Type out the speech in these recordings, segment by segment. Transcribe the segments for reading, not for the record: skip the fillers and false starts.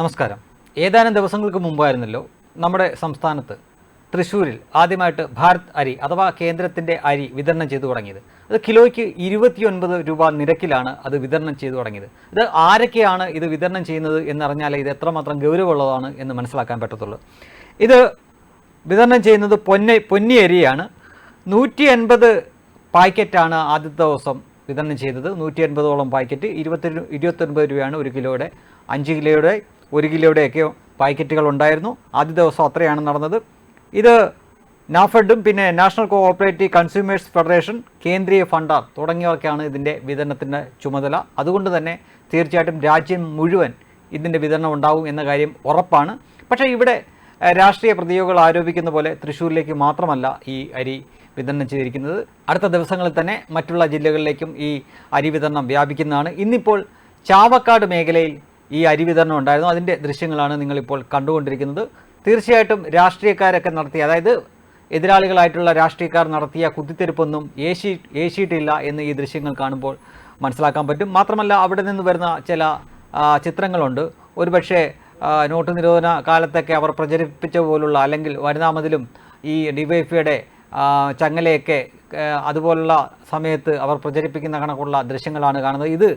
നമസ്കാരം. ഏതാനും ദിവസങ്ങൾക്ക് മുമ്പായിരുന്നല്ലോ നമ്മുടെ സംസ്ഥാനത്ത് തൃശ്ശൂരിൽ ആദ്യമായിട്ട് ഭാരത് അരി അഥവാ കേന്ദ്രത്തിൻ്റെ അരി വിതരണം ചെയ്തു തുടങ്ങിയത്. അത് കിലോയ്ക്ക് 29 രൂപ നിരക്കിലാണ് അത് വിതരണം ചെയ്തു തുടങ്ങിയത്. ഇത് ആരൊക്കെയാണ് ഇത് വിതരണം ചെയ്യുന്നത് എന്നറിഞ്ഞാലേ ഇത് എത്രമാത്രം ഗൗരവമുള്ളതാണ് എന്ന് മനസ്സിലാക്കാൻ പറ്റത്തുള്ളൂ. ഇത് വിതരണം ചെയ്യുന്നത് പൊന്നി അരിയാണ്. 180 പാക്കറ്റാണ് ആദ്യത്തെ ദിവസം വിതരണം ചെയ്തത്. 180ഓളം പാക്കറ്റ് 29 രൂപയാണ് ഒരു കിലോയുടെ. 5 കിലോയുടെ 1 കിലോയുടെയൊക്കെ പാക്കറ്റുകൾ ഉണ്ടായിരുന്നു. ആദ്യ ദിവസം അത്രയാണ് നടന്നത്. ഇത് നാഫെഡും പിന്നെ നാഷണൽ കോഓപ്പറേറ്റീവ് കൺസ്യൂമേഴ്സ് ഫെഡറേഷൻ, കേന്ദ്രീയ ഫണ്ടാർ തുടങ്ങിയവർക്കാണ് ഇതിൻ്റെ വിതരണത്തിൻ്റെ ചുമതല. അതുകൊണ്ട് തന്നെ തീർച്ചയായിട്ടും രാജ്യം മുഴുവൻ ഇതിൻ്റെ വിതരണം ഉണ്ടാവും എന്ന കാര്യം ഉറപ്പാണ്. പക്ഷേ ഇവിടെ രാഷ്ട്രീയ പ്രതിയോഗികൾ ആരോപിക്കുന്ന പോലെ തൃശ്ശൂരിലേക്ക് മാത്രമല്ല ഈ അരി വിതരണം ചെയ്തിരിക്കുന്നത്. അടുത്ത ദിവസങ്ങളിൽ തന്നെ മറ്റുള്ള ജില്ലകളിലേക്കും ഈ അരി വിതരണം വ്യാപിക്കുന്നതാണ്. ഇന്നിപ്പോൾ ചാവക്കാട് മേഖലയിൽ ഈ അരി വിതരണം ഉണ്ടായിരുന്നു. അതിൻ്റെ ദൃശ്യങ്ങളാണ് നിങ്ങളിപ്പോൾ കണ്ടുകൊണ്ടിരിക്കുന്നത്. തീർച്ചയായിട്ടും രാഷ്ട്രീയക്കാരൊക്കെ നടത്തിയ, അതായത് എതിരാളികളായിട്ടുള്ള രാഷ്ട്രീയക്കാർ നടത്തിയ കുത്തിത്തിരിപ്പൊന്നും ഏശിയിട്ടില്ല എന്ന് ഈ ദൃശ്യങ്ങൾ കാണുമ്പോൾ മനസ്സിലാക്കാൻ പറ്റും. മാത്രമല്ല അവിടെ നിന്ന് വരുന്ന ചില ചിത്രങ്ങളുണ്ട്. ഒരുപക്ഷെ നോട്ട് നിരോധന കാലത്തൊക്കെ അവർ പ്രചരിപ്പിച്ച പോലുള്ള, അല്ലെങ്കിൽ വനിതാ മതിലും ഈ ഡിവൈഎഫ്ഐയുടെ ചങ്ങലയൊക്കെ അതുപോലുള്ള സമയത്ത് അവർ പ്രചരിപ്പിക്കുന്ന കണക്കുള്ള ദൃശ്യങ്ങളാണ് കാണുന്നത്. ഇത്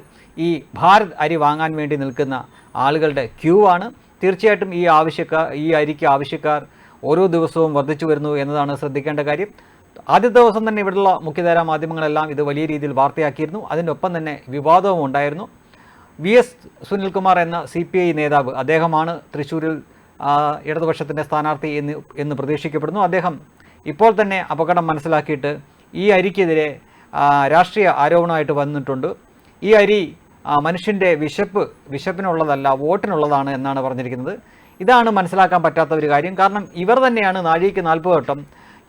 ഈ ഭാരത് അരി വാങ്ങാൻ വേണ്ടി നിൽക്കുന്ന ആളുകളുടെ ക്യൂ ആണ്. തീർച്ചയായിട്ടും ഈ അരിക്ക് ആവശ്യക്കാർ ഓരോ ദിവസവും വർദ്ധിച്ചു വരുന്നു എന്നതാണ് ശ്രദ്ധിക്കേണ്ട കാര്യം. ആദ്യത്തെ ദിവസം തന്നെ ഇവിടെയുള്ള മുഖ്യധാരാ മാധ്യമങ്ങളെല്ലാം ഇത് വലിയ രീതിയിൽ വാർത്തയാക്കിയിരുന്നു. അതിനൊപ്പം തന്നെ വിവാദവും ഉണ്ടായിരുന്നു. VS സുനിൽകുമാർ എന്ന CPI നേതാവ്, അദ്ദേഹമാണ് തൃശ്ശൂരിൽ ഇടതുപക്ഷത്തിൻ്റെ സ്ഥാനാർത്ഥി എന്ന് പ്രതീക്ഷിക്കപ്പെടുന്നു. അദ്ദേഹം ഇപ്പോൾ തന്നെ അപകടം മനസ്സിലാക്കിയിട്ട് ഈ അരിക്കെതിരെ രാഷ്ട്രീയ ആരോപണമായിട്ട് വന്നിട്ടുണ്ട്. ഈ അരി മനുഷ്യൻ്റെ വിശപ്പിനുള്ളതല്ല, വോട്ടിനുള്ളതാണ് എന്നാണ് പറഞ്ഞിരിക്കുന്നത്. ഇതാണ് മനസ്സിലാക്കാൻ പറ്റാത്ത ഒരു കാര്യം. കാരണം ഇവർ തന്നെയാണ് നാഴികയ്ക്ക് 40 വട്ടം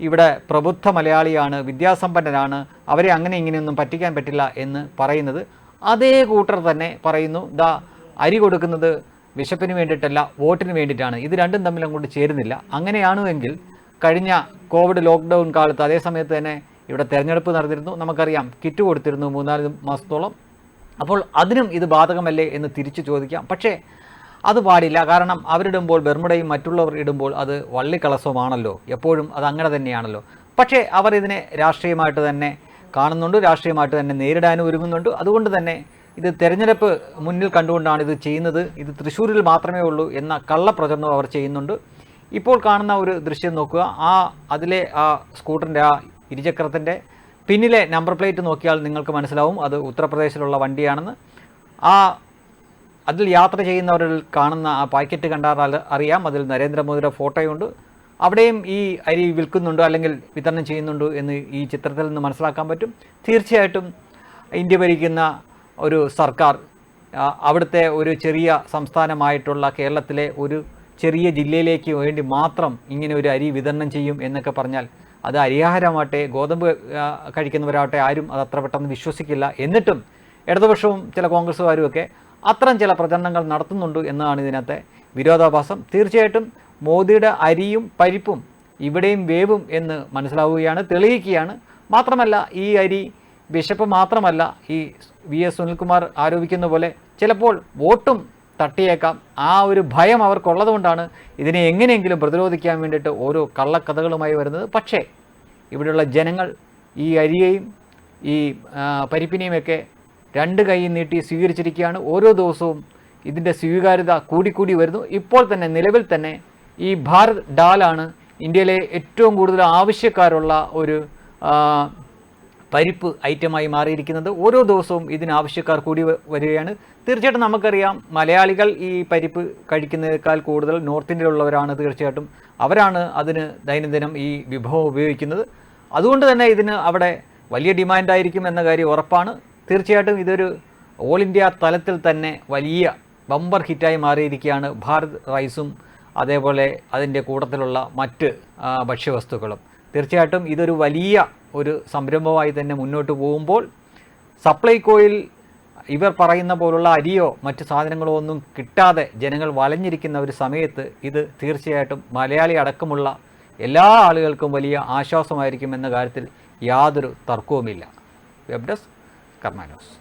ഇവിടെ പ്രബുദ്ധ മലയാളിയാണ്, വിദ്യാസമ്പന്നനാണ്, അവരെ അങ്ങനെ ഇങ്ങനെയൊന്നും പറ്റിക്കാൻ പറ്റില്ല എന്ന് പറയുന്നത്. അതേ കൂട്ടർ തന്നെ പറയുന്നു അരി കൊടുക്കുന്നത് വിശപ്പിന് വേണ്ടിയിട്ടല്ല, വോട്ടിന് വേണ്ടിയിട്ടാണ്. ഇത് രണ്ടും തമ്മിൽ അങ്ങോട്ട് ചേരുന്നില്ല. അങ്ങനെയാണെങ്കിൽ കഴിഞ്ഞ കോവിഡ് ലോക്ക്ഡൗൺ കാലത്ത് അതേ സമയത്ത് തന്നെ ഇവിടെ തെരഞ്ഞെടുപ്പ് നടന്നിരുന്നു. നമുക്കറിയാം, കിറ്റ് കൊടുത്തിരുന്നു 3-4 മാസത്തോളം. അപ്പോൾ അതിനും ഇത് ബാധകമല്ലേ എന്ന് തിരിച്ചു ചോദിക്കാം. പക്ഷേ അത് പാടില്ല. കാരണം അവരിടുമ്പോൾ, ബെർമുടയും മറ്റുള്ളവർ ഇടുമ്പോൾ അത് വള്ളിക്കളസവുമാണല്ലോ, എപ്പോഴും അത് അങ്ങനെ തന്നെയാണല്ലോ. പക്ഷേ അവർ ഇതിനെ രാഷ്ട്രീയമായിട്ട് തന്നെ കാണുന്നുണ്ട്, രാഷ്ട്രീയമായിട്ട് തന്നെ നേരിടാനും ഒരുങ്ങുന്നുണ്ട്. അതുകൊണ്ട് തന്നെ ഇത് തെരഞ്ഞെടുപ്പ് മുന്നിൽ കണ്ടുകൊണ്ടാണ് ഇത് ചെയ്യുന്നത്. ഇത് തൃശ്ശൂരിൽ മാത്രമേ ഉള്ളൂ എന്ന കള്ളപ്രചരണം അവർ ചെയ്യുന്നുണ്ട്. ഇപ്പോൾ കാണുന്ന ഒരു ദൃശ്യം നോക്കുക. അതിലെ സ്കൂട്ടറിൻ്റെ ഇരുചക്രത്തിൻ്റെ പിന്നിലെ നമ്പർ പ്ലേറ്റ് നോക്കിയാൽ നിങ്ങൾക്ക് മനസ്സിലാവും അത് ഉത്തർപ്രദേശിലുള്ള വണ്ടിയാണെന്ന്. അതിൽ യാത്ര ചെയ്യുന്നവരിൽ കാണുന്ന ആ പാക്കറ്റ് കണ്ടാൽ അറിയാം, അതിൽ നരേന്ദ്രമോദിയുടെ ഫോട്ടോയുണ്ട്. അവിടെയും ഈ അരി വിൽക്കുന്നുണ്ട് അല്ലെങ്കിൽ വിതരണം ചെയ്യുന്നുണ്ട് എന്ന് ഈ ചിത്രത്തിൽ നിന്ന് മനസ്സിലാക്കാൻ പറ്റും. തീർച്ചയായിട്ടും ഇന്ത്യ ഭരിക്കുന്ന ഒരു സർക്കാർ അവിടുത്തെ ഒരു ചെറിയ സംസ്ഥാനമായിട്ടുള്ള കേരളത്തിലെ ഒരു ചെറിയ ജില്ലയിലേക്ക് വേണ്ടി മാത്രം ഇങ്ങനെ ഒരു അരി വിതരണം ചെയ്യും എന്നൊക്കെ പറഞ്ഞാൽ അത് അരിയാഹാരമാവട്ടെ, ഗോതമ്പ് കഴിക്കുന്നവരാവട്ടെ, ആരും അത് അത്ര പെട്ടെന്ന് വിശ്വസിക്കില്ല. എന്നിട്ടും ഇടതുപക്ഷവും ചില കോൺഗ്രസ്സുകാരും ഒക്കെ അത്തരം ചില പ്രചരണങ്ങൾ നടത്തുന്നുണ്ട് എന്നതാണ് ഇതിനകത്തെ വിരോധാഭാസം. തീർച്ചയായിട്ടും മോദിയുടെ അരിയും പരിപ്പും ഇവിടെയും വേവും എന്ന് മനസ്സിലാവുകയാണ്, തെളിയിക്കുകയാണ്. മാത്രമല്ല ഈ അരി വിശപ്പ് മാത്രമല്ല, ഈ VS സുനിൽകുമാർ ആരോപിക്കുന്ന പോലെ ചിലപ്പോൾ വോട്ടും തട്ടിയേക്കാം. ആ ഒരു ഭയം അവർക്കുള്ളതുകൊണ്ടാണ് ഇതിനെ എങ്ങനെയെങ്കിലും പ്രതിരോധിക്കാൻ വേണ്ടിയിട്ട് ഓരോ കള്ളക്കഥകളുമായി വരുന്നത്. പക്ഷേ ഇവിടെയുള്ള ജനങ്ങൾ ഈ അരിയെയും ഈ പരിപ്പിനെയുമൊക്കെ 2 കൈ നീട്ടി സ്വീകരിച്ചിരിക്കുകയാണ്. ഓരോ ദിവസവും ഇതിൻ്റെ സ്വീകാര്യത കൂടിക്കൂടി വരുന്നു. ഇപ്പോൾ തന്നെ നിലവിൽ തന്നെ ഈ ഭാരത് ഡാലാണ് ഇന്ത്യയിലെ ഏറ്റവും കൂടുതൽ ആവശ്യക്കാരുള്ള ഒരു പരിപ്പ് ഐറ്റമായി മാറിയിരിക്കുന്നത്. ഓരോ ദിവസവും ഇതിന് ആവശ്യക്കാർ കൂടി വരികയാണ്. തീർച്ചയായിട്ടും നമുക്കറിയാം, മലയാളികൾ ഈ പരിപ്പ് കഴിക്കുന്നതിനേക്കാൾ കൂടുതൽ നോർത്ത് ഇന്ത്യയിലുള്ളവരാണ്. തീർച്ചയായിട്ടും അവരാണ് അതിന് ദൈനംദിനം ഈ വിഭവം ഉപയോഗിക്കുന്നത്. അതുകൊണ്ട് തന്നെ ഇതിന് അവിടെ വലിയ ഡിമാൻഡായിരിക്കും എന്ന കാര്യം ഉറപ്പാണ്. തീർച്ചയായിട്ടും ഇതൊരു ഓൾ ഇന്ത്യ തലത്തിൽ തന്നെ വലിയ ബമ്പർ ഹിറ്റായി മാറിയിരിക്കുകയാണ് ഭാരത് റൈസും അതേപോലെ അതിൻ്റെ കൂട്ടത്തിലുള്ള മറ്റ് ഭക്ഷ്യവസ്തുക്കളും. തീർച്ചയായിട്ടും ഇതൊരു വലിയ ഒരു സംരംഭമായി തന്നെ മുന്നോട്ട് പോകുമ്പോൾ സപ്ലൈകോയിൽ ഇവർ പറയുന്ന പോലുള്ള അരിയോ മറ്റ് സാധനങ്ങളോ ഒന്നും കിട്ടാതെ ജനങ്ങൾ വലഞ്ഞിരിക്കുന്ന ഒരു സമയത്ത് ഇത് തീർച്ചയായിട്ടും മലയാളി അടക്കമുള്ള എല്ലാ ആളുകൾക്കും വലിയ ആശ്വാസമായിരിക്കും എന്ന കാര്യത്തിൽ യാതൊരു തർക്കവുമില്ല. വെബ് ഡെസ്ക് കർമ്മ ന്യൂസ്.